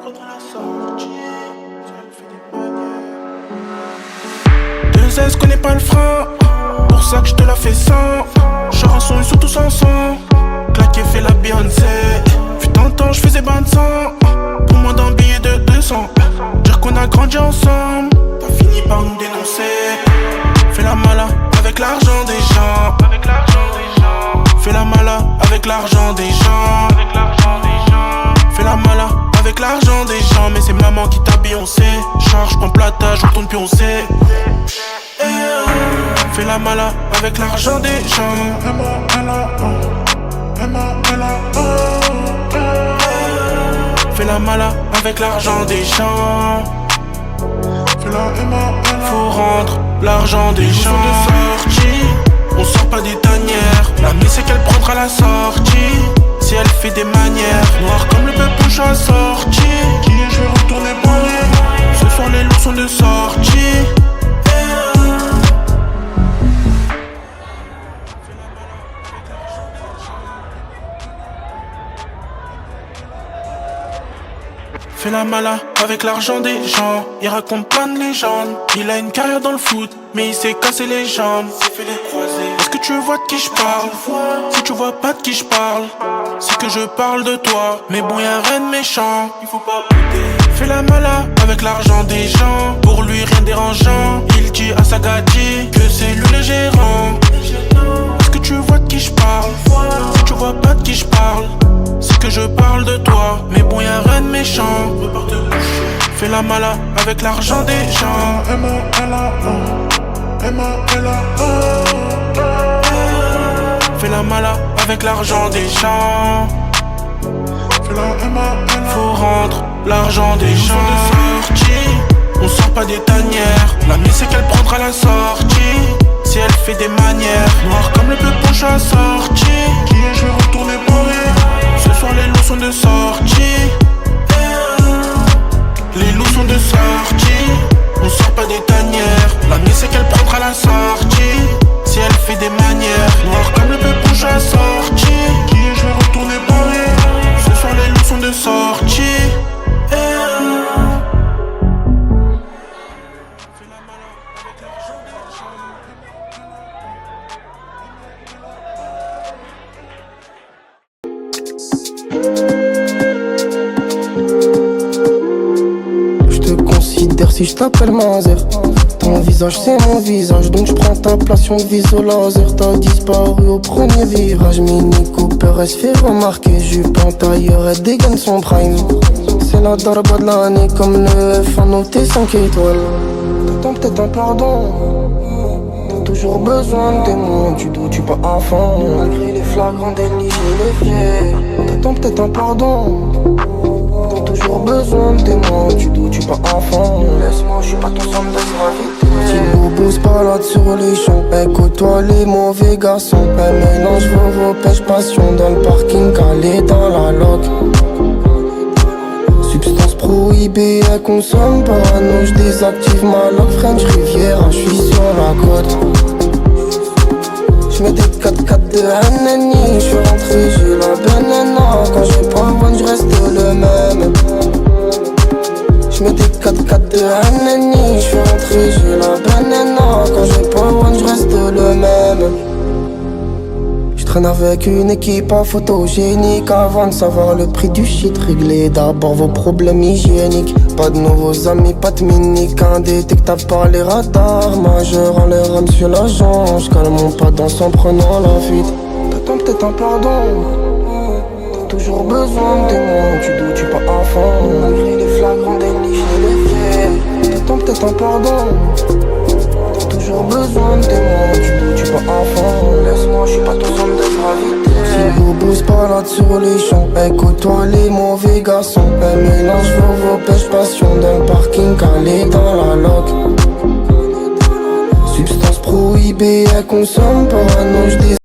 prendra la sortie. Si elle fait des manières. Deux S connais pas le frein. Pour ça que je te la fais sans. Genre un son, ils sont tous ensemble. Claqué fait la Beyoncé. Fut un temps, je faisais bain de sang. Pour moi d'un billet de 200. Dire qu'on a grandi ensemble. T'as fini par nous dénoncer. Fais la mala avec l'argent des gens. Fais la mala avec l'argent des gens. Fais la mala avec l'argent des gens. Mais c'est maman qui t'a Beyoncé. Charge, prends plata, je retourne pioncer. Fais la mala avec l'argent des gens. Fais la mala avec l'argent des gens. Faut rendre l'argent des gens. De sortie, on sort pas des tanières. La mise c'est qu'elle prendra la sortie. Si elle fait des manières. Noir comme le peuple je suis assorti. Je vais retourner bourré. Ce soir les loups sont de sortie. Fais la mala avec l'argent des gens. Il raconte plein de légendes. Il a une carrière dans le foot, mais il s'est cassé les jambes. Est-ce que tu vois de qui je parle? Si tu vois pas de qui je parle, c'est que je parle de toi. Mais bon, y'a rien de méchant. Il faut pas bouder. Fais la mala avec l'argent des gens. Pour lui rien de dérangeant. Il dit à sa gâtie que c'est lui le gérant. Est-ce que tu vois de qui je parle? Si tu vois pas de qui je parle, c'est que je parle de toi. Mais bon, y'a rien de méchant. Fais la mala avec l'argent des gens. Fais la mala avec l'argent des gens. Faut rendre l'argent des gens. De sortie, on sort pas des tanières. La mise c'est qu'elle prendra la sortie. Si elle fait des manières. Noir comme le peuple je suis assorti. Je vais retourner bourré. Ce soir les loups sont de sortie. Les loups sont de sortie. On sort pas des tanières. La mise c'est qu'elle prendra la sortie. Si elle fait des manières. Noir comme le peuple je suis assorti. Je vais retourner bourré. Ce soir les loups sont de sortie. Je te considère si je t'appelle Mazer. Ton visage c'est mon visage, donc je prends ta place si on vise au laser. T'as disparu au premier virage. Mini Cooper, elle se fait remarquer. Jupe en tailleur, elle dégaine son prime. C'est la darba de l'année, comme le F1 noté 5 étoiles. T'attends peut-être un pardon. T'as toujours besoin de témoins, tu doutes pas enfant. Malgré les flagrants délits, j'ai les fiers. T'attends peut-être un pardon. T'as toujours besoin de témoins, tu doutes pas enfant. Laisse-moi, je suis pas ton centre de gravité. Si Bobo se balade sur les champs, elle côtoie les mauvais garçons. Elle mélange vos pêches passion dans le parking calé dans la loc. Substance prohibée, elle consomme parano. Je désactive ma lock, French Riviera, je suis sur la côte. J'mets des 4x4 de Hanani. J'suis rentré, j'ai la banana. Quand j'ai pas one, j'reste le même. J'mets des 4x4 de Hanani. J'suis rentré, j'ai la banana. Quand j'ai pas one, j'reste le même. J'traîne avec une équipe en photogénique. Avant de savoir le prix du shit, réglez d'abord vos problèmes hygiéniques. Pas de nouveaux amis, pas de minique. Indétectable par les radars. Majeur en l'air, monsieur l'agent. J'cale mon pas dans en prenant la fuite. T'attends peut-être un pardon. T'as toujours besoin de témoins, tu doutes pas enfant. Malgré les flagrants délits, j'ai les fiers. T'attends peut-être un pardon. T'as toujours besoin de témoins, tu doutes pas enfant. Laisse-moi, je suis pas ton centre de gravité. Si Bobo se balade sur les champs, elle côtoie les mauvais garçons. Elle mélange vos pêches passion dans le parking calé dans la loc. Substance prohibée, elle consomme parano.